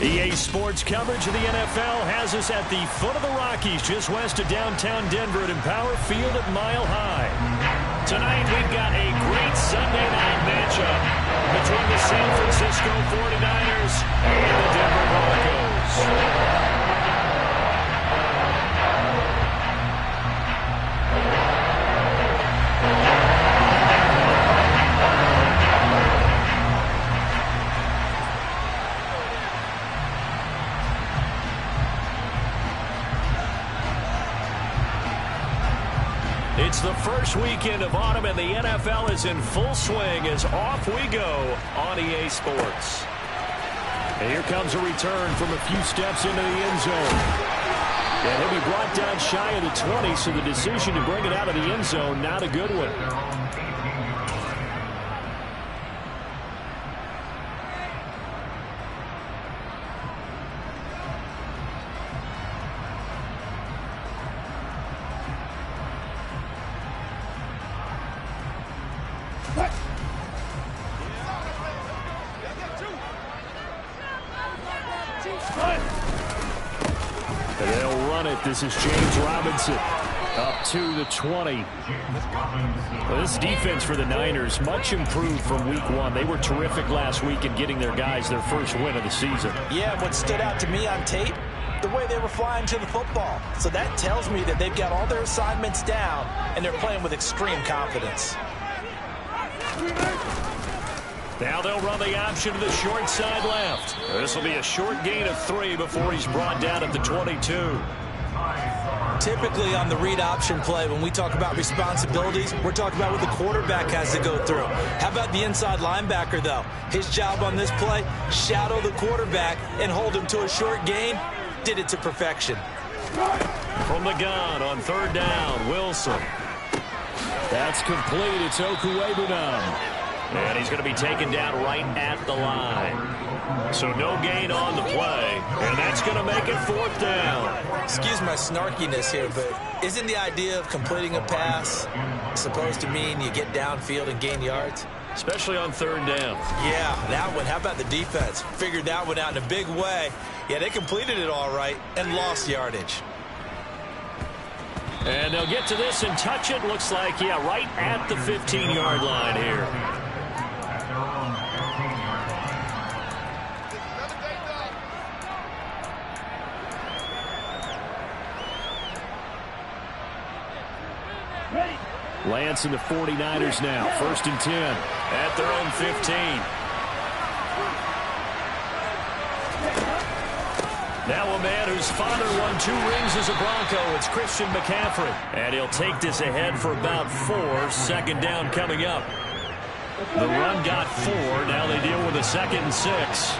EA Sports coverage of the NFL has us at the foot of the Rockies, just west of downtown Denver at Empower Field at Mile High. Tonight we've got a great Sunday night matchup between the San Francisco 49ers and the Denver Broncos. It's the first weekend of autumn, and the NFL is in full swing as off we go on EA Sports. And here comes a return from a few steps into the end zone. And he'll be brought down shy of the 20, so the decision to bring it out of the end zone, not a good one. They'll run it. This is James Robinson up to the 20. Well, this defense for the Niners, much improved from week one. They were terrific last week in getting their guys their first win of the season. Yeah, what stood out to me on tape, the way they were flying to the football. So that tells me that they've got all their assignments down, and they're playing with extreme confidence. Now they'll run the option to the short side left. This will be a short gain of 3 before he's brought down at the 22. Typically on the read option play, when we talk about responsibilities, we're talking about what the quarterback has to go through. How about the inside linebacker, though? His job on this play, shadow the quarterback and hold him to a short gain. Did it to perfection. From the gun on third down, Wilson. That's complete. It's Okuwebunam. And he's going to be taken down right at the line. So no gain on the play. And that's going to make it fourth down. Excuse my snarkiness here, but isn't the idea of completing a pass supposed to mean you get downfield and gain yards? Especially on third down. Yeah, that one. How about the defense? Figured that one out in a big way. Yeah, they completed it all right and lost yardage. And they'll get to this and touch it. Looks like, yeah, right at the 15-yard line here. Lance and the 49ers now. 1st and 10 at their own 15. Now a man whose father won 2 rings as a Bronco. It's Christian McCaffrey. And he'll take this ahead for about 4. 2nd down coming up. The run got 4. Now they deal with a 2nd and 6.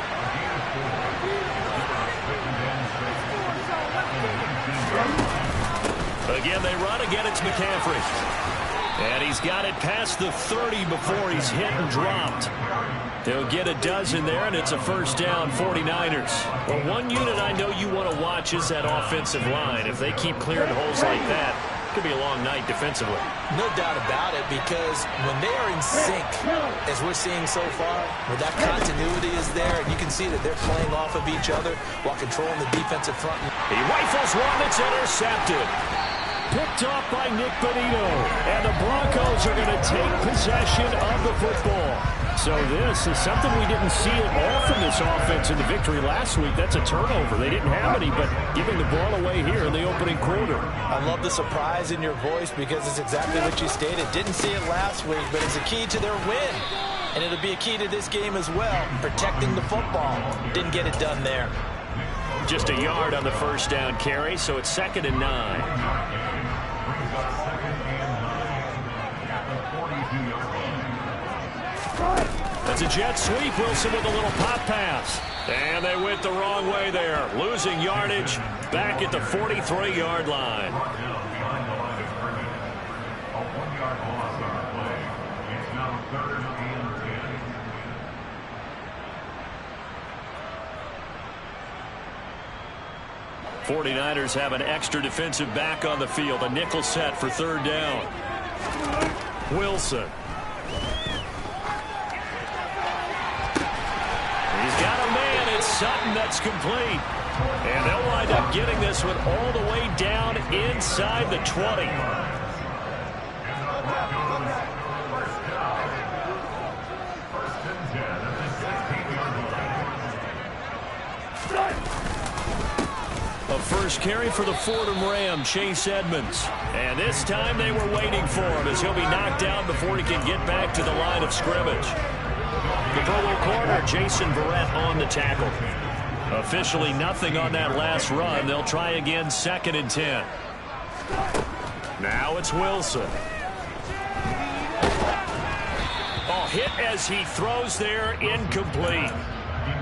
Again, they run. Again, it's McCaffrey. And he's got it past the 30 before he's hit and dropped. They'll get a dozen there, and it's a 1st down, 49ers. Well, one unit I know you want to watch is that offensive line. If they keep clearing holes like that, it could be a long night defensively. No doubt about it, because when they are in sync, as we're seeing so far, where that continuity is there, and you can see that they're playing off of each other while controlling the defensive front. He rifles one that's intercepted. Picked off by Nick Bonito. And the Broncos are going to take possession of the football. So this is something we didn't see at all from this offense in the victory last week. That's a turnover. They didn't have any, but giving the ball away here in the opening quarter. I love the surprise in your voice because it's exactly what you stated. Didn't see it last week, but it's a key to their win. And it'll be a key to this game as well, protecting the football. Didn't get it done there. Just a yard on the 1st down carry, so it's 2nd and 9. That's a jet sweep. Wilson with a little pop pass. And they went the wrong way there. Losing yardage back at the 43-yard line. '49ers have an extra defensive back on the field. A nickel set for 3rd down. Wilson. He's got a man. It's Sutton, that's complete. And they'll wind up getting this one all the way down inside the 20. A first carry for the Fordham Ram, Chase Edmonds. And this time they were waiting for him as he'll be knocked down before he can get back to the line of scrimmage. The Pro Bowl corner, Jason Verrett, on the tackle. Officially nothing on that last run. They'll try again, 2nd and 10. Now it's Wilson. Oh, hit as he throws there, incomplete.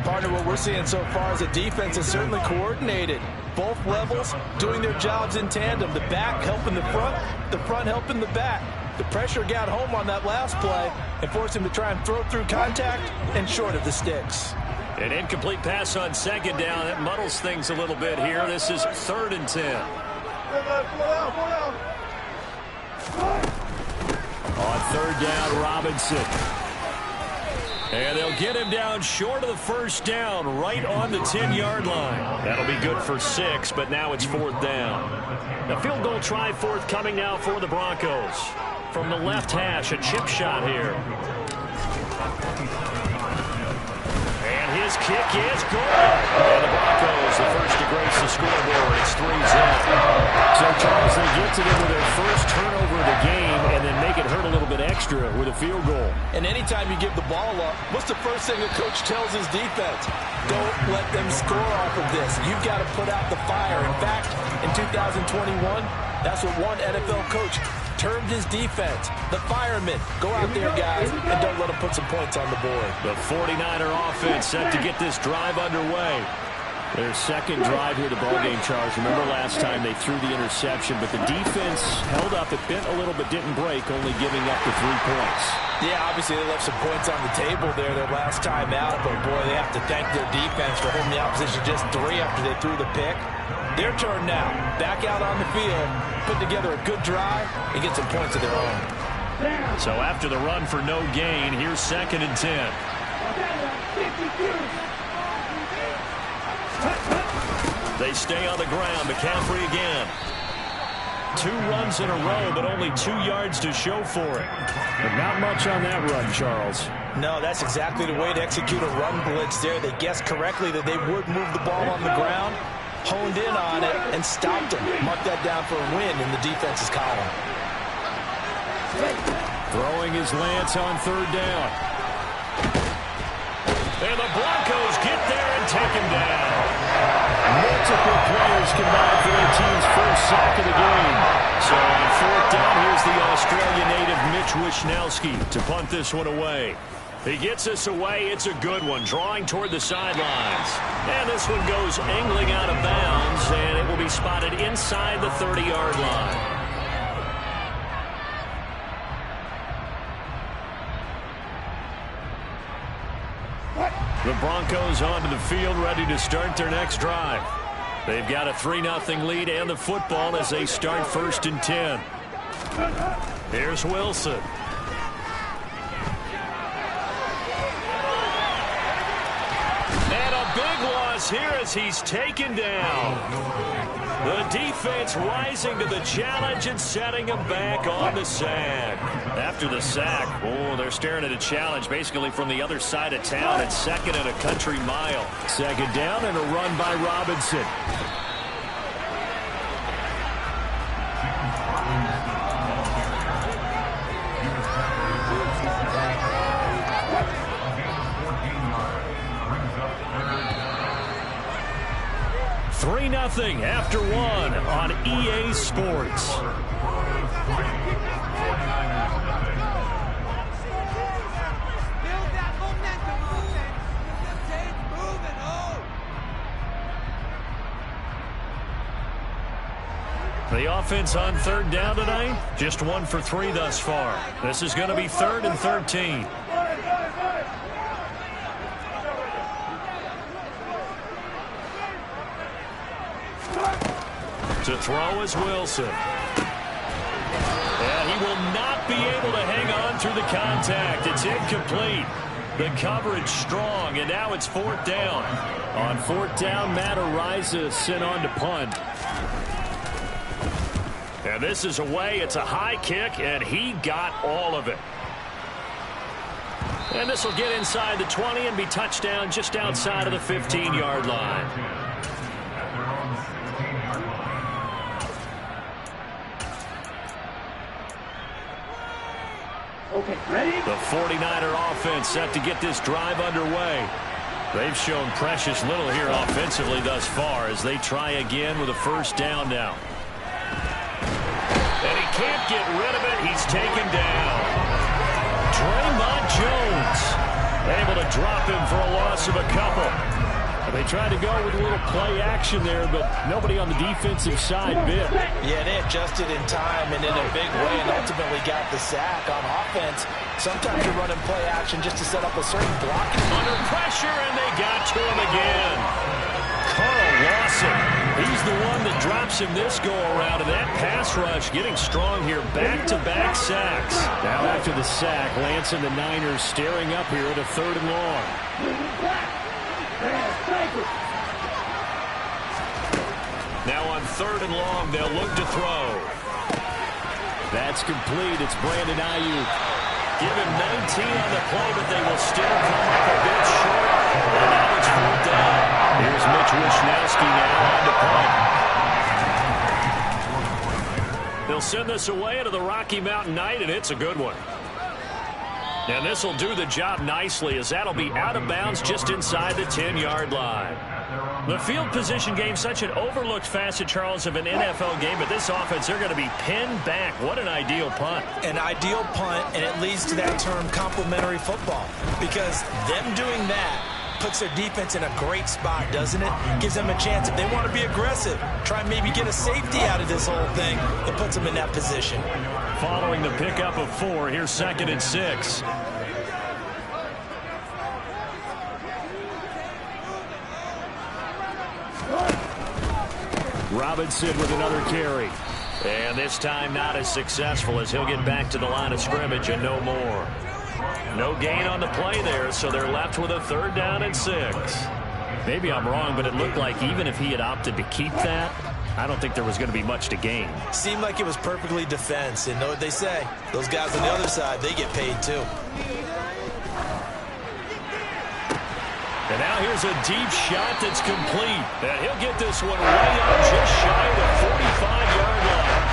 Partner, what we're seeing so far is the defense is certainly coordinated. Both levels doing their jobs in tandem. The back helping the front helping the back. The pressure got home on that last play and forced him to try and throw through contact and short of the sticks. An incomplete pass on 2nd down. That muddles things a little bit here. This is 3rd and 10. On 3rd down, Robinson. And they'll get him down short of the 1st down, right on the 10-yard line. That'll be good for 6, but now it's 4th down. The field goal try forthcoming now for the Broncos. From the left hash, a chip shot here. And his kick is good. And the Broncos, the first to grace the scoreboard. It's 3-0. So, Charles, they get to them with their first turnover of the game and then make it hurt a little bit extra with a field goal. And anytime you give the ball up, what's the first thing a coach tells his defense? Don't let them score off of this. You've got to put out the fire. In fact, in 2021, that's what one NFL coach termed his defense. The firemen. Go out there, guys, and don't let them put some points on the board. The 49er offense set to get this drive underway. Their second drive here, the ballgame, Charles. Remember last time they threw the interception, but the defense held up. It bent a little but didn't break, only giving up the 3 points. Yeah, obviously they left some points on the table there their last time out, but boy, they have to thank their defense for holding the opposition just 3 after they threw the pick. Their turn now. Back out on the field, put together a good drive, and get some points of their own. So after the run for no gain, here's 2nd and 10. They stay on the ground. McCaffrey again. 2 runs in a row, but only 2 yards to show for it. But not much on that run, Charles. No, that's exactly the way to execute a run blitz there. They guessed correctly that they would move the ball on the ground, honed in on it, and stopped them. Mark that down for a win in the defense's column. Throwing his Lance on 3rd down. And the Broncos get there and take him down. Multiple players combined for their team's first sack of the game. So on 4th down, here's the Australian native Mitch Wishnowsky to punt this one away. He gets this away. It's a good one, drawing toward the sidelines. And this one goes angling out of bounds, and it will be spotted inside the 30-yard line. The Broncos onto the field, ready to start their next drive. They've got a 3-0 lead and the football as they start 1st and 10. Here's Wilson. And a big loss here as he's taken down. The defense rising to the challenge and setting him back on the sack. After the sack, oh, they're staring at a challenge basically from the other side of town. It's 2nd and a country mile. 2nd down and a run by Robinson. Nothing after 1 on EA Sports. The offense on 3rd down tonight, just 1 for 3 thus far. This is going to be 3rd and 13. To throw is Wilson. And he will not be able to hang on through the contact. It's incomplete. The coverage strong, and now it's 4th down. On 4th down, Matt Araiza sent on to punt. And this is away. It's a high kick, and he got all of it. And this will get inside the 20 and be touchdown just outside of the 15-yard line. Okay, ready? The 49er offense set to get this drive underway. They've shown precious little here offensively thus far as they try again with a 1st down now. And he can't get rid of it. He's taken down. Draymond Jones able to drop him for a loss of a couple. They tried to go with a little play action there, but nobody on the defensive side bit. Yeah, they adjusted in time and in a big way and ultimately got the sack. On offense, sometimes you're running play action just to set up a certain block. Under pressure, and they got to him again. Carl Lawson, he's the one that drops him this go-around, and that pass rush getting strong here. Back-to-back sacks. Now after the sack, Lance and the Niners staring up here at a 3rd and long. Now on 3rd and long, they'll look to throw. That's complete. It's Brandon Ayuk. Give him 19 on the play, but they will still come up a bit short. And now it's 4th down. Here's Mitch Wishnowsky now on the punt. They'll send this away into the Rocky Mountain Night, and it's a good one. And this will do the job nicely as that'll be out of bounds just inside the 10-yard line. The field position game, such an overlooked facet, Charles, of an NFL game, but this offense, they're going to be pinned back. What an ideal punt. An ideal punt, and it leads to that term complementary football, because them doing that puts their defense in a great spot, doesn't it? Gives them a chance, if they want to be aggressive, try and maybe get a safety out of this whole thing. It puts them in that position. Following the pickup of 4, here's 2nd and 6. Robinson with another carry. And this time not as successful as he'll get back to the line of scrimmage and no more. No gain on the play there, so they're left with a 3rd down and 6. Maybe I'm wrong, but it looked like even if he had opted to keep that, I don't think there was going to be much to gain. Seemed like it was perfectly defense, and know what they say. Those guys on the other side, they get paid too. And now here's a deep shot that's complete. And he'll get this one way up just shy of the 45-yard line.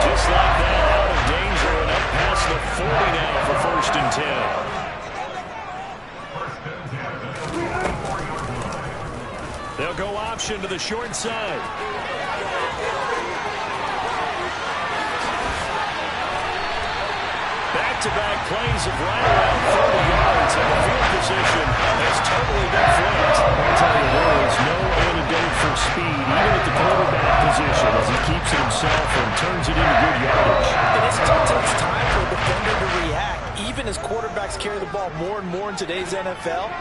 Just like that, out of danger and up past the 40 now for 1st and 10. They'll go option to the short side. Back-to-back plays of right around 30 yards, and the field position has totally been flipped. I'll tell you, there is no antidote for speed, even at the quarterback position, as he keeps it himself and turns it into good yardage. It still takes time for a defender to react. Even as quarterbacks carry the ball more and more in today's NFL,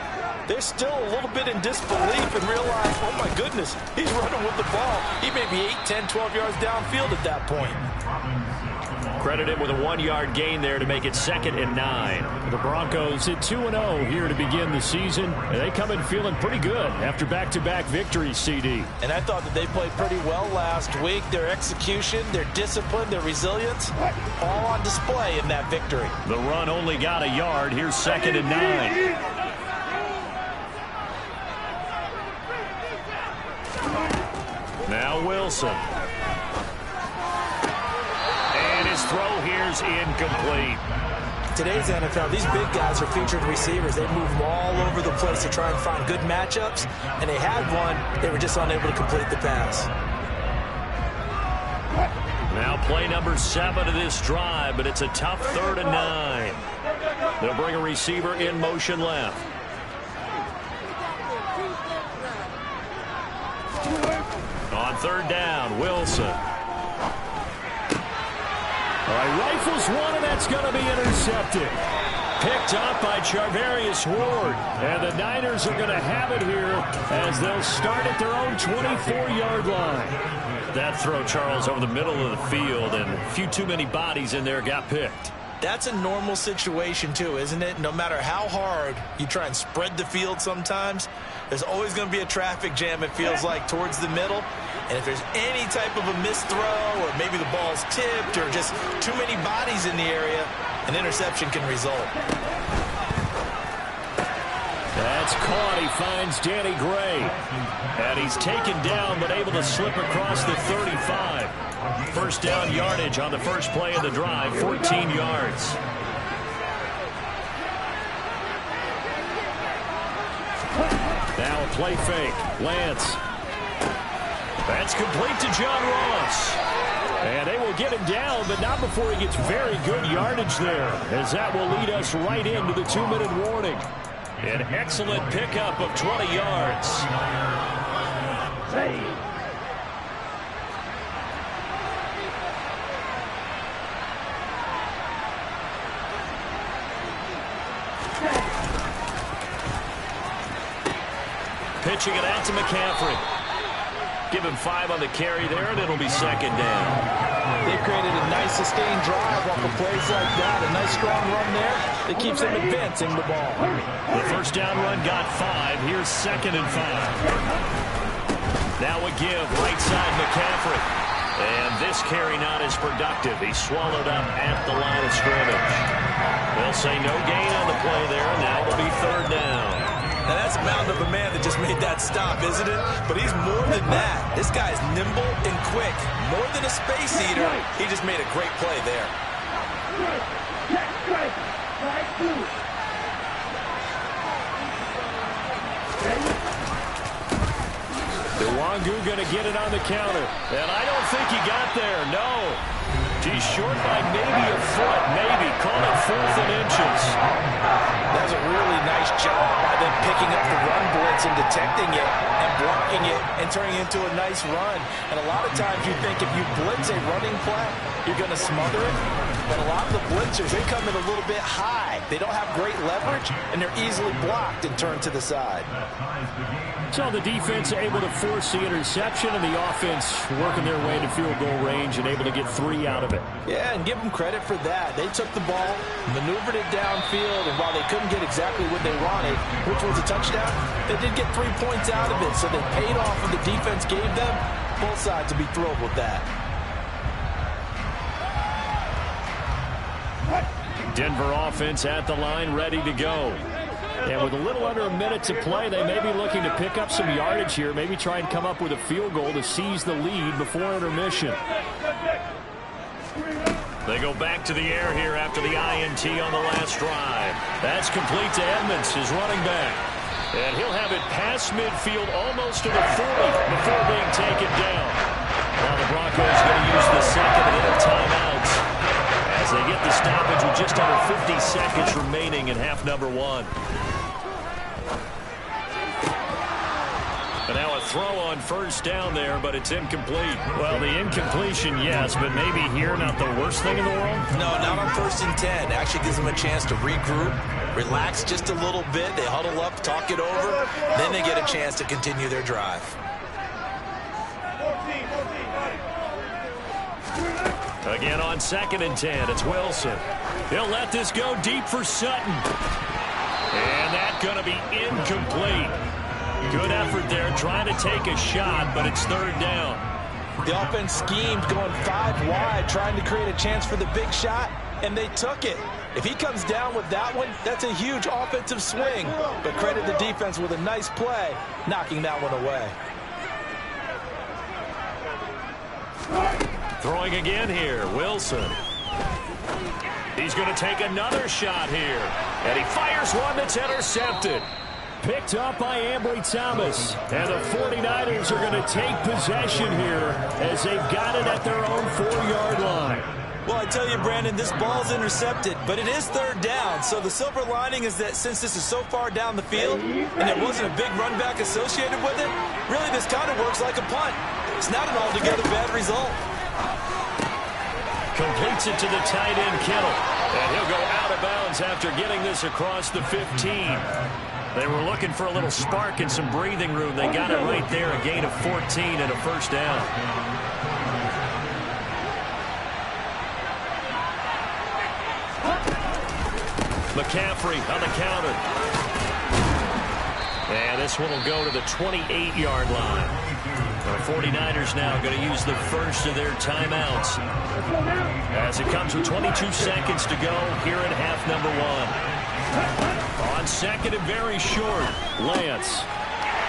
they're still a little bit in disbelief and realize, oh my goodness, he's running with the ball. He may be 8, 10, 12 yards downfield at that point. Credit him with a 1-yard gain there to make it 2nd and 9. The Broncos hit 2-0 here to begin the season, and they come in feeling pretty good after back-to-back victories, CD. And I thought that they played pretty well last week. Their execution, their discipline, their resilience, all on display in that victory. The run only got a yard. Here's 2nd and 9. Now Wilson. And his throw here's incomplete. Today's NFL, these big guys are featured receivers. They move them all over the place to try and find good matchups, and they had one. They were just unable to complete the pass. Now play number 7 of this drive, but it's a tough 3rd and 9. They'll bring a receiver in motion left. On 3rd down, Wilson. All right, rifles one, and that's going to be intercepted. Picked up by Charvarius Ward. And the Niners are going to have it here as they'll start at their own 24-yard line. That throw, Charles, over the middle of the field, and a few too many bodies in there got picked. That's a normal situation too, isn't it? No matter how hard you try and spread the field sometimes, there's always going to be a traffic jam, it feels like, towards the middle. And if there's any type of a missed throw or maybe the ball's tipped or just too many bodies in the area, an interception can result. That's caught. He finds Danny Gray. And he's taken down but able to slip across the 35. First down yardage on the first play of the drive, 14 yards. Now a play fake. Lance. That's complete to John Ross. And they will get him down, but not before he gets very good yardage there, as that will lead us right into the 2-minute warning. An excellent pickup of 20 yards. Pitching it out to McCaffrey. Give him 5 on the carry there, and it'll be second down. They've created a nice sustained drive off of plays like that. A nice strong run there that keeps them advancing the ball. The first down run got 5. Here's second and 5. Now a give, right side McCaffrey. And this carry not as productive. He's swallowed up at the line of scrimmage. They'll say no gain on the play there, and now it'll be third down. Now, that's a mountain of a man that just made that stop, isn't it? But he's more than that. This guy's nimble and quick. More than a space eater. He just made a great play there. Nwangu going to get it on the counter. And I don't think he got there. No. He's short by maybe a foot. Maybe. Call it 4th and inches. That's a really nice job by them picking up the run blitz and detecting it and blocking it and turning it into a nice run. And a lot of times you think if you blitz a running play, you're going to smother it. But a lot of the blitzers, they come in a little bit high. They don't have great leverage, and they're easily blocked and turned to the side. So the defense able to force the interception, and the offense working their way to field goal range and able to get 3 out of it. Yeah, and give them credit for that. They took the ball, maneuvered it downfield, and while they couldn't get exactly what they wanted, which was a touchdown, they did get 3 points out of it. So they paid off what the defense gave them. Both sides to be thrilled with that. Denver offense at the line, ready to go. And with a little under a minute to play, they may be looking to pick up some yardage here, maybe try and come up with a field goal to seize the lead before intermission. They go back to the air here after the INT on the last drive. That's complete to Edmonds, his running back. And he'll have it past midfield almost to the 40 before being taken down. Now the Broncos going to use the second of their timeouts as they get the stoppage with just under 50 seconds remaining in half number 1. But now a throw on first down there, but it's incomplete. Well, the incompletion, yes, but maybe here not the worst thing in the world? No, not on 1st and 10. Actually gives them a chance to regroup, relax just a little bit. They huddle up, talk it over, then they get a chance to continue their drive. Again on 2nd and 10, it's Wilson. They'll let this go deep for Sutton. And that's going to be incomplete. Good effort there, trying to take a shot, but it's third down. The offense schemed going 5 wide, trying to create a chance for the big shot, and they took it. If he comes down with that one, that's a huge offensive swing. But credit the defense with a nice play, knocking that one away. Throwing again here, Wilson. He's going to take another shot here. And he fires one that's intercepted. Picked up by Ambry Thomas. And the 49ers are going to take possession here as they've got it at their own 4-yard line. Well, I tell you, Brandon, this ball's intercepted, but it is third down. So the silver lining is that since this is so far down the field and there wasn't a big run back associated with it, really this kind of works like a punt. It's not an altogether bad result. Completes it to the tight end, Kittle. And he'll go out of bounds after getting this across the 15. They were looking for a little spark and some breathing room. They got it right there, a gain of 14 and a first down. McCaffrey on the counter. And this one will go to the 28-yard line. The 49ers now going to use the first of their timeouts as it comes with 22 seconds to go here in half number one. On second and very short, Lance.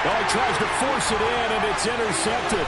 Oh, he tries to force it in, and it's intercepted.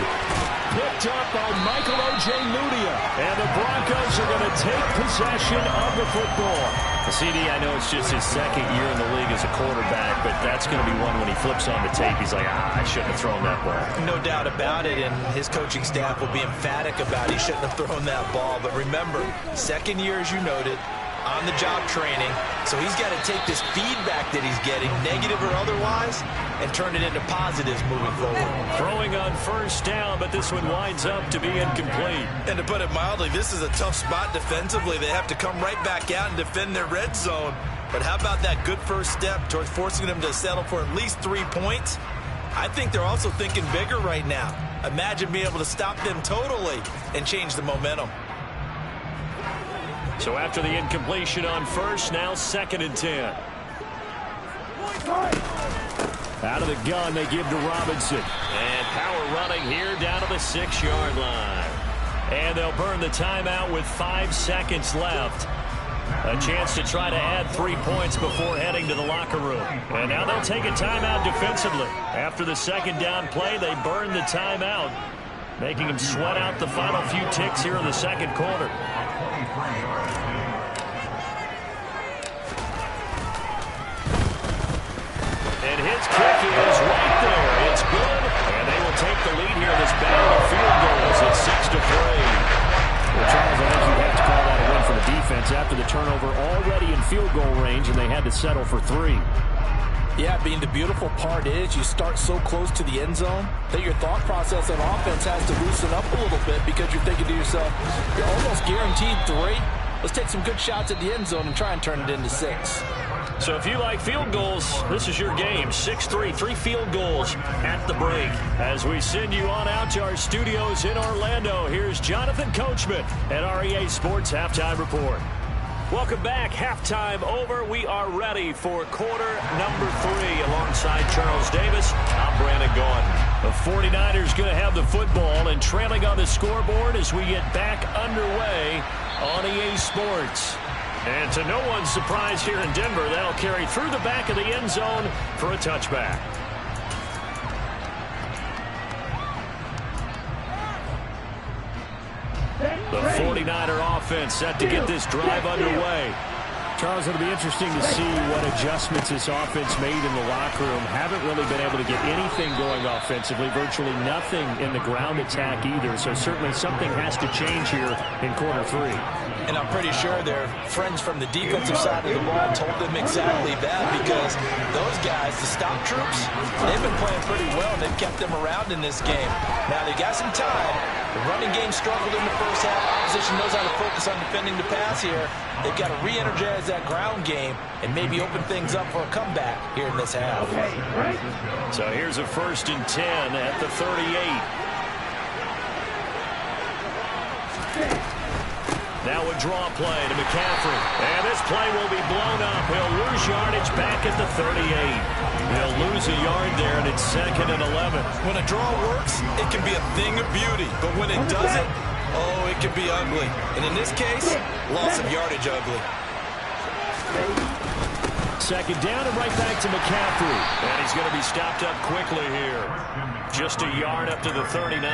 Picked up by Michael O.J. Mudia. And the Broncos are going to take possession of the football. CD, I know it's just his second year in the league as a quarterback, but that's going to be one when he flips on the tape, he's like, I shouldn't have thrown that ball. No doubt about it, and his coaching staff will be emphatic about he shouldn't have thrown that ball. But remember, second year, as you noted, on-the-job training, so he's got to take this feedback that he's getting, negative or otherwise, and turn it into positives moving forward. Throwing on first down, but this one winds up to be incomplete. And to put it mildly, this is a tough spot defensively. They have to come right back out and defend their red zone. But how about that good first step towards forcing them to settle for at least 3 points? I think they're also thinking bigger right now. Imagine being able to stop them totally and change the momentum. So after the incompletion on first, now 2nd and 10. Out of the gun, they give to Robinson. And power running here down to the 6-yard line. And they'll burn the timeout with 5 seconds left. A chance to try to add 3 points before heading to the locker room. And now they'll take a timeout defensively. After the second down play, they burn the timeout, making them sweat out the final few ticks here in the second quarter. And his kick is right there. It's good. And they will take the lead here in this battle of field goals at 6-3. Well, Charles, I think you have to call that a win for the defense after the turnover already in field goal range, and they had to settle for 3. Yeah, Bean, the beautiful part is you start so close to the end zone that your thought process on offense has to loosen up a little bit because you're thinking to yourself, you're almost guaranteed 3. Let's take some good shots at the end zone and try and turn it into 6. So if you like field goals, this is your game. 6-3, 3 field goals at the break. As we send you on out to our studios in Orlando, here's Jonathan Coachman at REA Sports Halftime Report. Welcome back. Halftime over. We are ready for quarter number 3 alongside Charles Davis. I'm Brandon Gaudin. The 49ers going to have the football and trailing on the scoreboard as we get back underway on EA Sports. And to no one's surprise here in Denver, that'll carry through the back of the end zone for a touchback. The 49er offense set to get this drive underway. Charles, it'll be interesting to see what adjustments this offense made in the locker room. Haven't really been able to get anything going offensively, virtually nothing in the ground attack either. So certainly something has to change here in quarter 3. And I'm pretty sure their friends from the defensive side of the ball told them exactly that, because those guys, the stop troops, they've been playing pretty well, and they've kept them around in this game. Now, they got some time. The running game struggled in the first half. Opposition knows how to focus on defending the pass here. They've got to re-energize that ground game and maybe open things up for a comeback here in this half. So here's a 1st and 10 at the 38. Now a draw play to McCaffrey. And this play will be blown up. He'll lose yardage back at the 38. He'll lose a yard there, and it's 2nd and 11. When a draw works, it can be a thing of beauty. But when it doesn't, oh, it can be ugly. And in this case, loss of yardage ugly. 2nd down and right back to McCaffrey. And he's going to be stopped up quickly here. Just a yard up to the 39.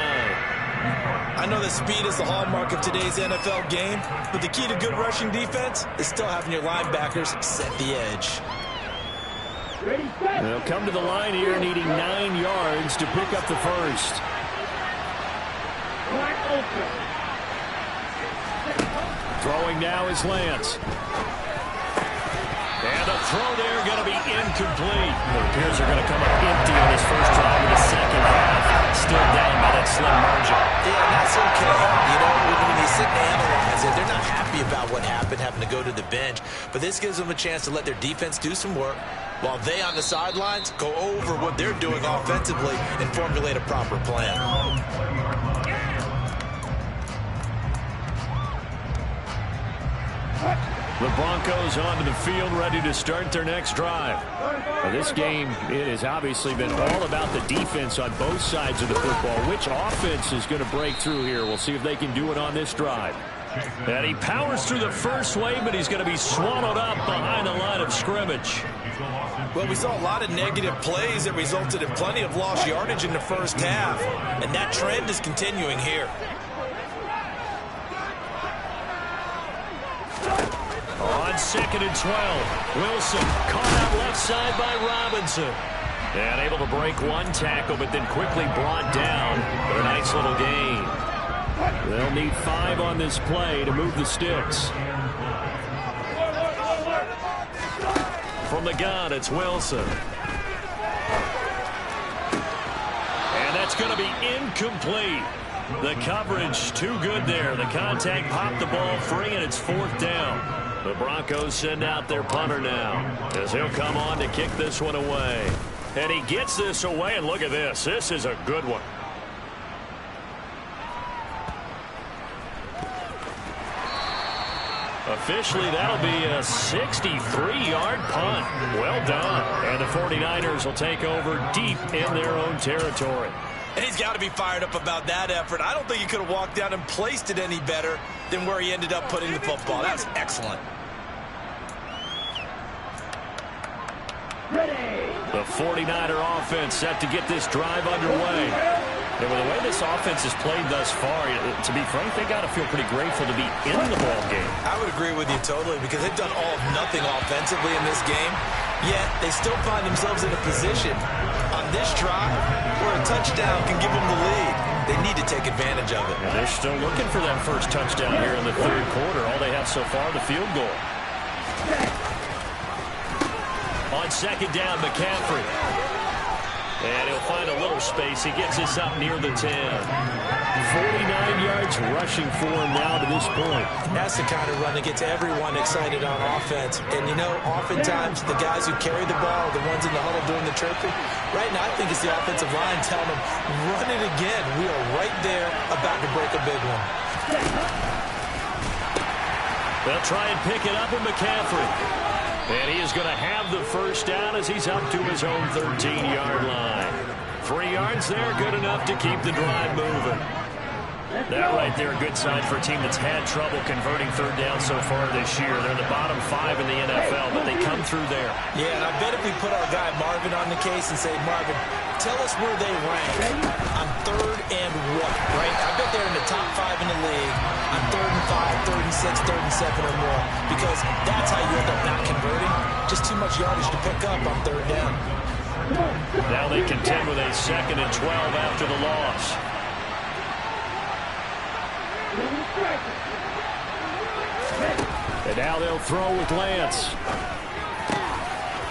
I know that speed is the hallmark of today's NFL game, but the key to good rushing defense is still having your linebackers set the edge. They'll come to the line here needing 9 yards to pick up the first. Throwing now is Lance. And a throw there going to be incomplete. It appears they're going to come up empty on his first drive of the second half. Still down by that slim margin. Yeah, and that's okay. You know, when you sit and analyze it, they're not happy about what happened, having to go to the bench. But this gives them a chance to let their defense do some work, while they on the sidelines go over what they're doing offensively and formulate a proper plan. The Broncos onto the field, ready to start their next drive. Now, this game, it has obviously been all about the defense on both sides of the football. Which offense is going to break through here? We'll see if they can do it on this drive. And he powers through the first wave, but he's going to be swallowed up behind the line of scrimmage. Well, we saw a lot of negative plays that resulted in plenty of lost yardage in the first half, and that trend is continuing here. On 2nd and 12, Wilson caught out left side by Robinson. And able to break one tackle, but then quickly brought down for a nice little gain. They'll need 5 on this play to move the sticks. From the gun, it's Wilson. And that's going to be incomplete. The coverage too good there. The contact popped the ball free, and it's 4th down. The Broncos send out their punter now, as he'll come on to kick this one away. And he gets this away, and look at this. This is a good one. Officially, that'll be a 63-yard punt. Well done. And the 49ers will take over deep in their own territory. And he's got to be fired up about that effort. I don't think he could have walked down and placed it any better than where he ended up putting the football. That's excellent. The 49er offense set to get this drive underway. And with the way this offense has played thus far, to be frank, they got to feel pretty grateful to be in the ball game. I would agree with you totally, because they've done all of nothing offensively in this game, yet they still find themselves in a position on this drive where a touchdown can give them the lead. They need to take advantage of it. And they're still looking for that first touchdown here in the 3rd quarter. All they have so far, the field goal. On 2nd down, McCaffrey. And he'll find a little space. He gets this up near the 10. 49 yards rushing for him now to this point. That's the kind of run that gets everyone excited on offense. And, you know, oftentimes the guys who carry the ball are the ones in the huddle doing the chirping. Right now, I think it's the offensive line telling them, run it again. We are right there about to break a big one. They'll try and pick it up with McCaffrey. And he is going to have the first down as he's up to his own 13-yard line. 3 yards there, good enough to keep the drive moving. That right there, a good sign for a team that's had trouble converting 3rd down so far this year. They're the bottom 5 in the NFL, but they come through there. Yeah, and I bet if we put our guy Marvin on the case and say, Marvin, tell us where they rank on 3rd and what, right? I bet they're in the top 5 in the league on 3rd and 5, 3rd and 6, 3rd and 7 or more, because that's how you end up not converting. Just too much yardage to pick up on 3rd down. Now they contend with a 2nd and 12 after the loss. And now they'll throw with Lance.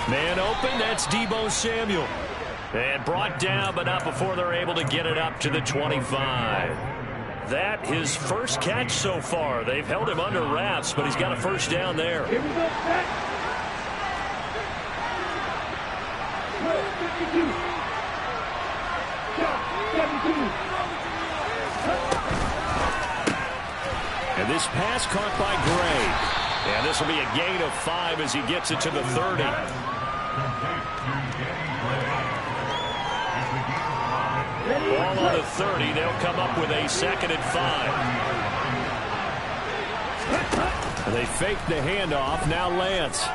Man open, that's Deebo Samuel. And brought down, but not before they're able to get it up to the 25. That his first catch so far. They've held him under wraps, but he's got a first down there. And this pass caught by Gray. And this will be a gain of 5 as he gets it to the 30. Ball on the 30. They'll come up with a 2nd and 5. They fake the handoff. Now Lance.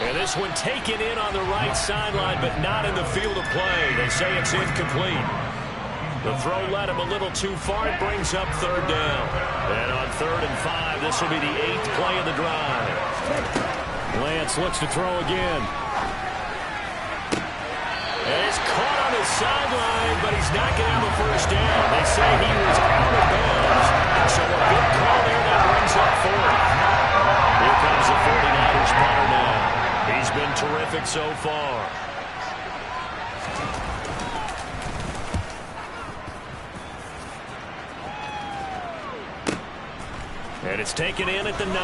And this one taken in on the right sideline, but not in the field of play. They say it's incomplete. The throw led him a little too far. It brings up 3rd down. And on 3rd and 5, this will be the 8th play of the drive. Lance looks to throw again. And it's caught on the sideline, but he's not going to have a first down. They say he was out of bounds. So a good call there that brings up 4th. Here comes the 49ers punter now. He's been terrific so far. And it's taken in at the 9.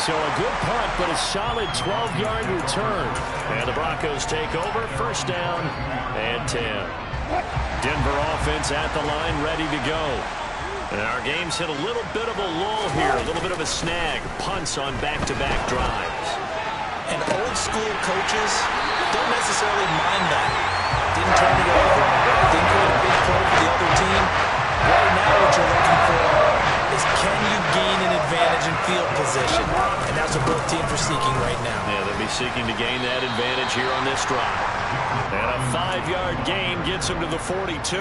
So a good punt, but a solid 12-yard return. And the Broncos take over, first down and 10. Denver offense at the line, ready to go. And our game's hit a little bit of a lull here, a little bit of a snag. Punts on back-to-back drives. And old school coaches don't necessarily mind that. Didn't turn it over, didn't create a big play for the other team. Right now what you're looking for is can you gain an advantage in field position? And that's what both teams are seeking right now. Yeah, they'll be seeking to gain that advantage here on this drive. And a 5-yard gain gets them to the 42.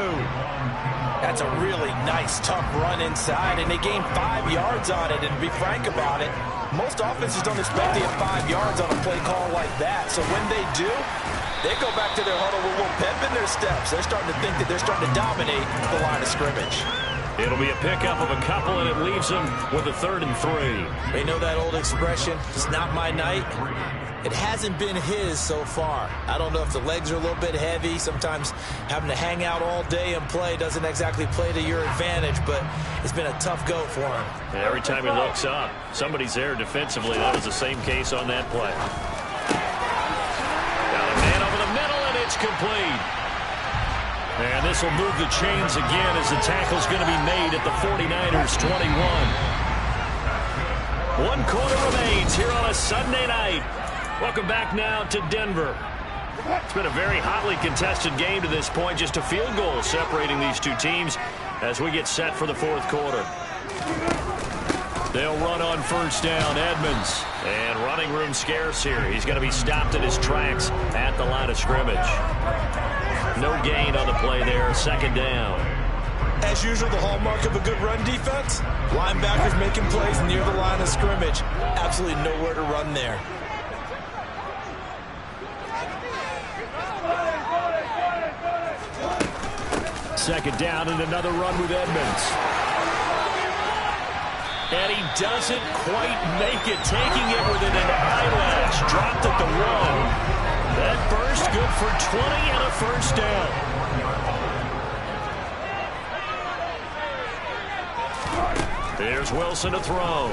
That's a really nice, tough run inside, and they gained 5 yards on it. And to be frank about it, most offenses don't expect to get 5 yards on a play call like that. So when they do, they go back to their huddle with a little pep in their steps. They're starting to think that they're starting to dominate the line of scrimmage. It'll be a pickup of a couple, and it leaves them with a 3rd and 3. They know that old expression, it's not my night. It hasn't been his so far. I don't know if the legs are a little bit heavy. Sometimes having to hang out all day and play doesn't exactly play to your advantage, but it's been a tough go for him. And every time he looks up, somebody's there defensively. That was the same case on that play. Got a man over the middle, and it's complete. And this will move the chains again as the tackle's going to be made at the 49ers 21. 1 quarter remains here on a Sunday night. Welcome back now to Denver. It's been a very hotly contested game to this point. Just a field goal separating these two teams as we get set for the 4th quarter. They'll run on 1st down. Edmonds. And running room scarce here. He's going to be stopped in his tracks at the line of scrimmage. No gain on the play there. 2nd down. As usual, the hallmark of a good run defense, linebackers making plays near the line of scrimmage. Absolutely nowhere to run there. Second down and another run with Edmonds. And he doesn't quite make it, taking it within an eyelash. Dropped at the 1. That burst good for 20 and a 1st down. There's Wilson to throw.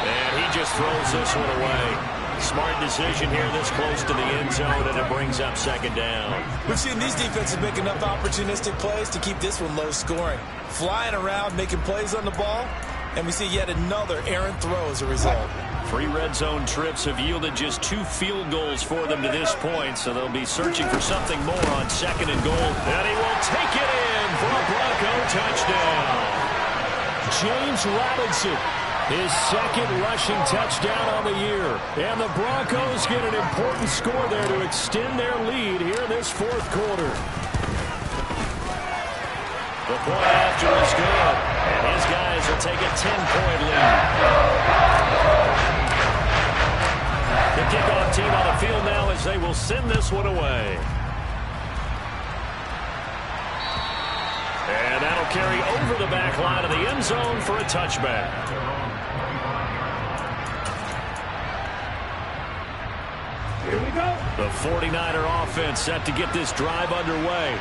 And he just throws this one away. Smart decision here this close to the end zone, and it brings up 2nd down. We've seen these defenses make enough opportunistic plays to keep this one low scoring. Flying around, making plays on the ball, and we see yet another errant throw as a result. 3 red zone trips have yielded just 2 field goals for them to this point, so they'll be searching for something more on 2nd and goal. And he will take it in for a Bronco touchdown. James Robinson, his 2nd rushing touchdown on the year. And the Broncos get an important score there to extend their lead here in this 4th quarter. The point after is good, and his guys will take a 10-point lead. The kickoff team on the field now as they will send this one away. And that'll carry over the back line of the end zone for a touchback. Here we go. The 49er offense set to get this drive underway.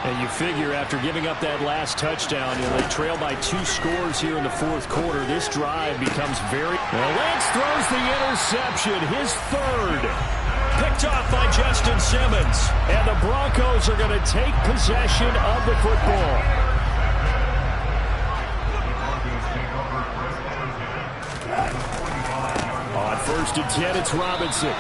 And you figure after giving up that last touchdown, they trail by 2 scores here in the 4th quarter. This drive becomes very... Well, Lance throws the interception, his 3rd. Picked off by Justin Simmons. And the Broncos are going to take possession of the football. On 1st and 10, it's Robinson.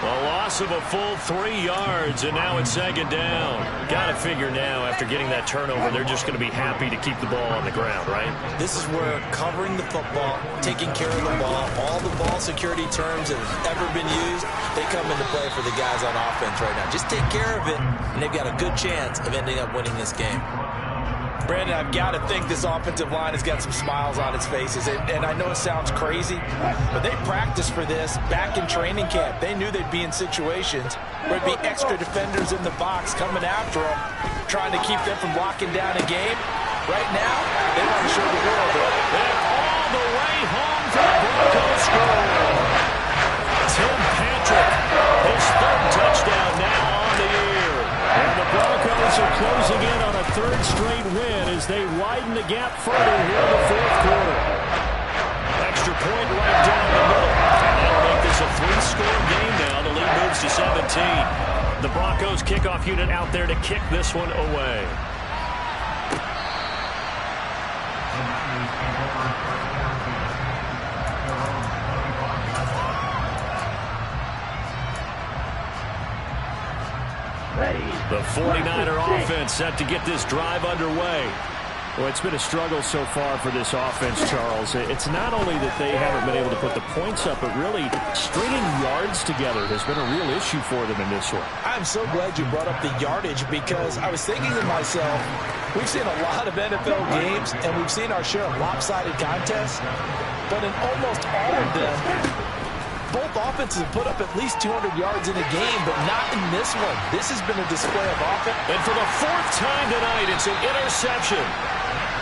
A loss of a full 3 yards, and now it's 2nd down. Got to figure now, after getting that turnover, they're just going to be happy to keep the ball on the ground, right? This is where covering the football, taking care of the ball, all the ball security terms that have ever been used, they come into play for the guys on offense right now. Just take care of it, and they've got a good chance of ending up winning this game. Brandon, I've got to think this offensive line has got some smiles on its faces. And I know it sounds crazy, but they practiced for this back in training camp. They knew they'd be in situations where there'd be extra defenders in the box coming after them, trying to keep them from locking down a game. Right now, they want to show the world that they're all the way home for the Broncos score. Tim Patrick, his 3rd touchdown now on the year. And the Broncos are closing in on a 3rd straight win as they widen the gap further here in the 4th quarter. Extra point right down the middle. That'll make this a 3-score game now. The lead moves to 17. The Broncos kickoff unit out there to kick this one away. The 49er offense set to get this drive underway. Well, it's been a struggle so far for this offense, Charles. It's not only that they haven't been able to put the points up, but really stringing yards together has been a real issue for them in this one. I'm so glad you brought up the yardage, because I was thinking to myself, we've seen a lot of NFL games, and we've seen our share of lopsided contests, but in almost all of them, both offenses have put up at least 200 yards in a game, but not in this one. This has been a display of offense. And for the fourth time tonight, it's an interception.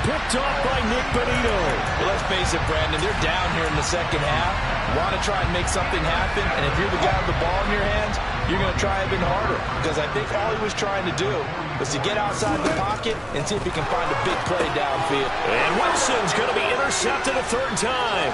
Picked off by Nick Bonitto. Well, let's face it, Brandon, they're down here in the second half. Want to try and make something happen, and if you're the guy with the ball in your hands, you're going to try even harder, because I think all he was trying to do was to get outside the pocket and see if he can find a big play downfield. And Wilson's going to be intercepted a third time.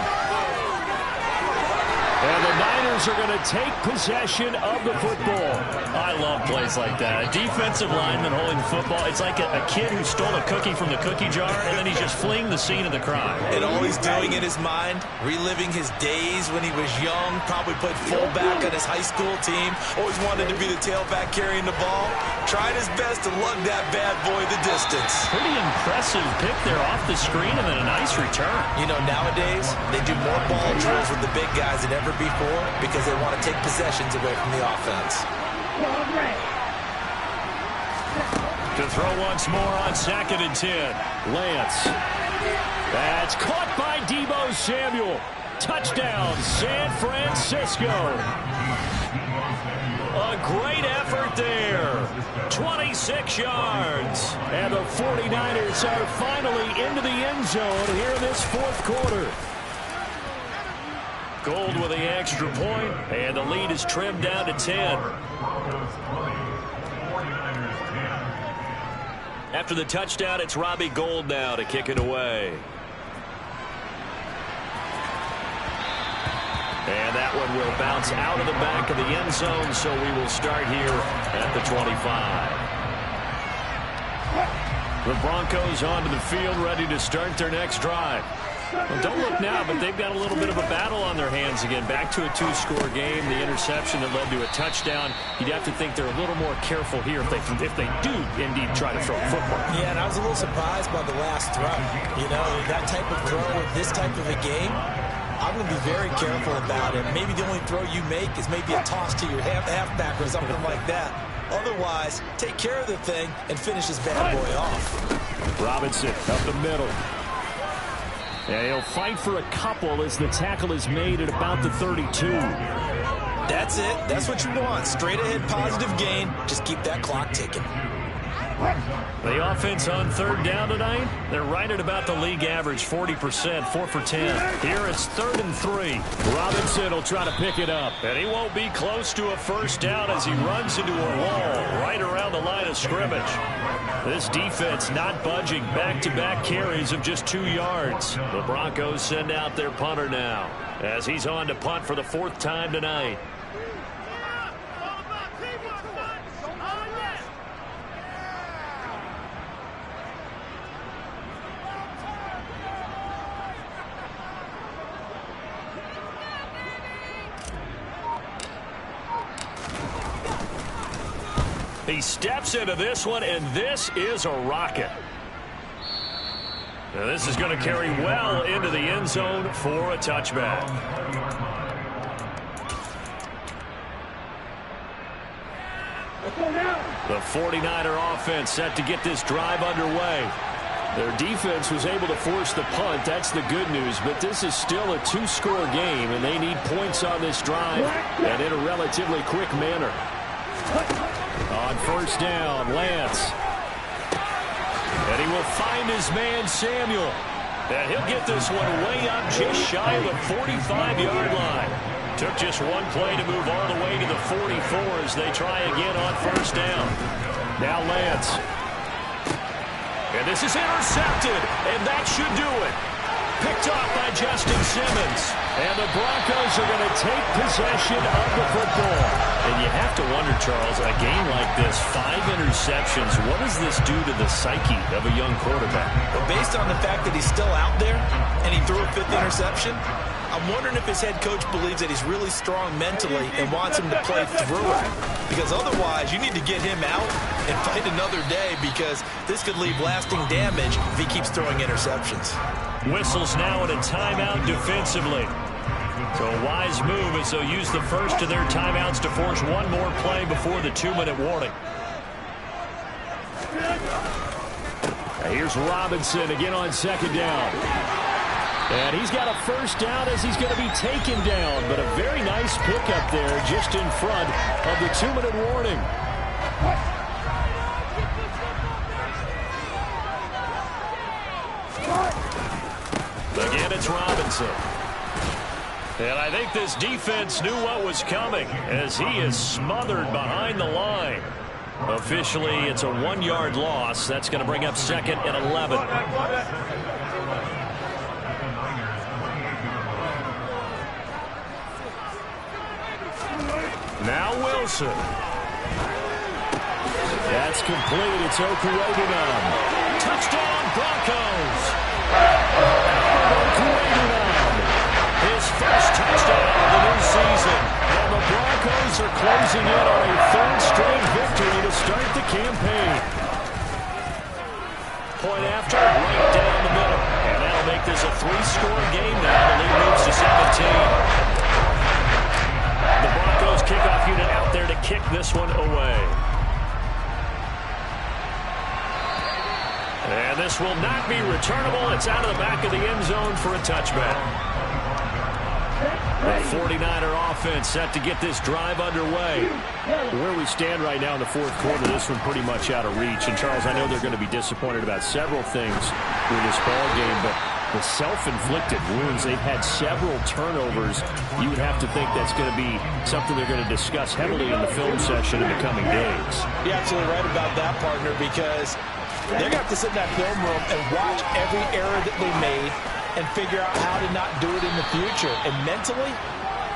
And the Niners are going to take possession of the football. I love plays like that. A defensive lineman holding the football. It's like a kid who stole a cookie from the cookie jar, and then he's just fleeing the scene of the crime. And all he's doing in his mind, reliving his days when he was young, probably played fullback on his high school team, always wanted to be the tailback carrying the ball, tried his best to lug that bad boy the distance. Pretty impressive pick there off the screen, and then a nice return. You know, nowadays, they do more ball drills with the big guys than ever before, because they want to take possessions away from the offense. To throw once more on 2nd and 10. Lance. That's caught by Deebo Samuel. Touchdown, San Francisco. A great effort there. 26 yards. And the 49ers are finally into the end zone here in this fourth quarter. Gold with the extra point, and the lead is trimmed down to 10. After the touchdown, it's Robbie Gould now to kick it away. And that one will bounce out of the back of the end zone, so we will start here at the 25. The Broncos onto the field, ready to start their next drive. Well, don't look now, but they've got a little bit of a battle on their hands again. Back to a 2-score game. The interception that led to a touchdown. You'd have to think they're a little more careful here if they do indeed try to throw football. Yeah, and I was a little surprised by the last throw. You know, that type of throw with this type of a game, I'm going to be very careful about it. Maybe the only throw you make is maybe a toss to your halfback or something like that. Otherwise, take care of the thing and finish this bad boy off. Robinson up the middle. And he'll fight for a couple as the tackle is made at about the 32. That's it. That's what you want. Straight ahead positive gain. Just keep that clock ticking. The offense on 3rd down tonight, they're right at about the league average, 40%, 4 for 10. Here it's 3rd and 3. Robinson will try to pick it up, and he won't be close to a first down as he runs into a wall right around the line of scrimmage. This defense not budging, back-to-back carries of just 2 yards. The Broncos send out their punter now as he's on to punt for the 4th time tonight. He steps into this one, and this is a rocket. Now this is going to carry well into the end zone for a touchback. The 49er offense set to get this drive underway. Their defense was able to force the punt. That's the good news, but this is still a 2-score game, and they need points on this drive, and in a relatively quick manner. On 1st down, Lance. And he will find his man, Samuel. And he'll get this one way up just shy of the 45-yard line. Took just one play to move all the way to the 44 as they try again on 1st down. Now Lance. And this is intercepted, and that should do it. Picked off by Justin Simmons. And the Broncos are going to take possession of the football. And you have to wonder, Charles, a game like this, 5 interceptions, what does this do to the psyche of a young quarterback? Well, based on the fact that he's still out there and he threw a 5th interception, I'm wondering if his head coach believes that he's really strong mentally and wants him to play through it. Because otherwise, you need to get him out and fight another day, because this could leave lasting damage if he keeps throwing interceptions. Whistles now in a timeout defensively. So a wise move as they'll use the first of their timeouts to force one more play before the 2-minute warning. Now here's Robinson again on 2nd down. And he's got a first down as he's going to be taken down. But a very nice pickup there just in front of the 2-minute warning. Again, it's Robinson. And I think this defense knew what was coming as he is smothered behind the line. Officially, it's a 1-yard loss. That's going to bring up 2nd and 11. Now Wilson. That's complete. It's Okureginon. Touchdown Broncos. Okureginon. His first touchdown of the new season. And the Broncos are closing in on a 3rd straight victory to start the campaign. Point after, right down the middle. And that'll make this a 3-score game now. The lead moves to 17. The Broncos kickoff unit out there to kick this one away. And this will not be returnable. It's out of the back of the end zone for a touchback. The 49er offense set to get this drive underway. Where we stand right now in the 4th quarter, this one pretty much out of reach. And, Charles, I know they're going to be disappointed about several things with this ball game, but the self-inflicted wounds, they've had several turnovers. You would have to think that's going to be something they're going to discuss heavily in the film session in the coming days. You're absolutely right about that, partner, because they're going to have to sit in that film room and watch every error that they made and figure out how to not do it in the future. And mentally,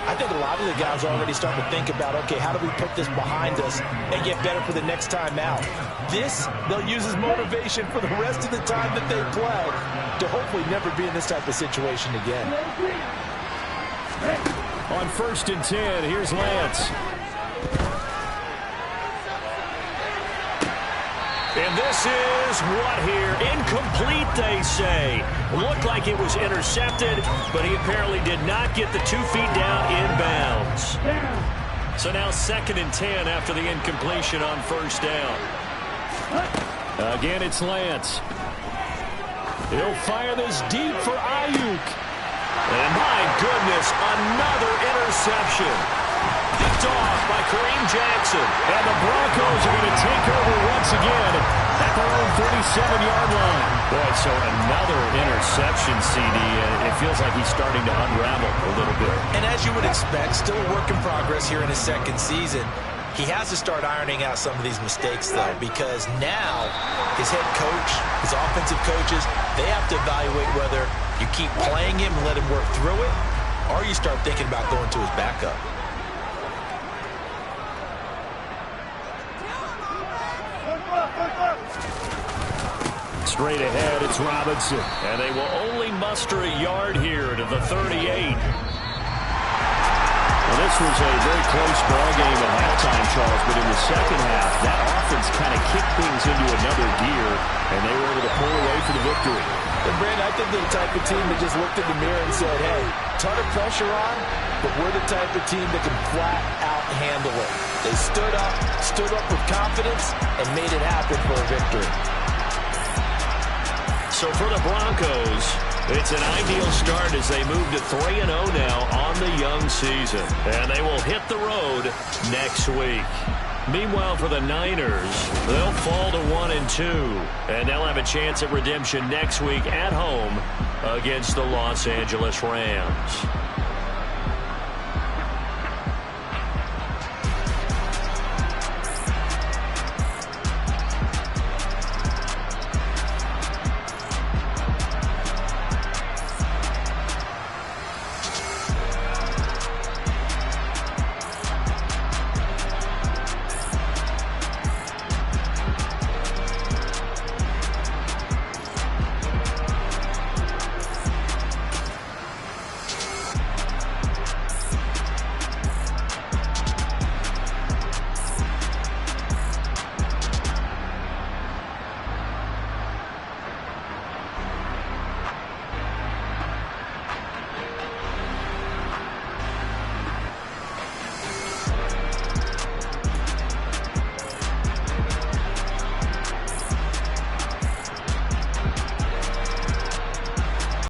I think a lot of the guys are already starting to think about, okay, how do we put this behind us and get better for the next time out? This, they'll use as motivation for the rest of the time that they play to hopefully never be in this type of situation again. On 1st and 10, here's Lance. And this is what here? Incomplete, they say. Looked like it was intercepted, but he apparently did not get the 2 feet down inbounds. So now 2nd and 10 after the incompletion on 1st down. Again, it's Lance. He'll fire this deep for Ayuk. And my goodness, another interception. Picked off by Kareem Jackson. And the Broncos are going to take over once again at their own 37-yard line. Boy, so another interception, CD. It feels like he's starting to unravel a little bit. And as you would expect, still a work in progress here in his 2nd season. He has to start ironing out some of these mistakes, though, because now his head coach, his offensive coaches, they have to evaluate whether you keep playing him and let him work through it, or you start thinking about going to his backup. Straight ahead, it's Robinson. And they will only muster a yard here to the 38. Well, this was a very close ball game at halftime, Charles, but in the 2nd half, that offense kind of kicked things into another gear, and they were able to pull away for the victory. And, Brandon, I think they're the type of team that just looked in the mirror and said, hey, ton of pressure on, but we're the type of team that can flat out handle it. They stood up with confidence, and made it happen for a victory. So for the Broncos, it's an ideal start as they move to 3-0 now on the young season. And they will hit the road next week. Meanwhile, for the Niners, they'll fall to 1-2. And they'll have a chance at redemption next week at home against the Los Angeles Rams.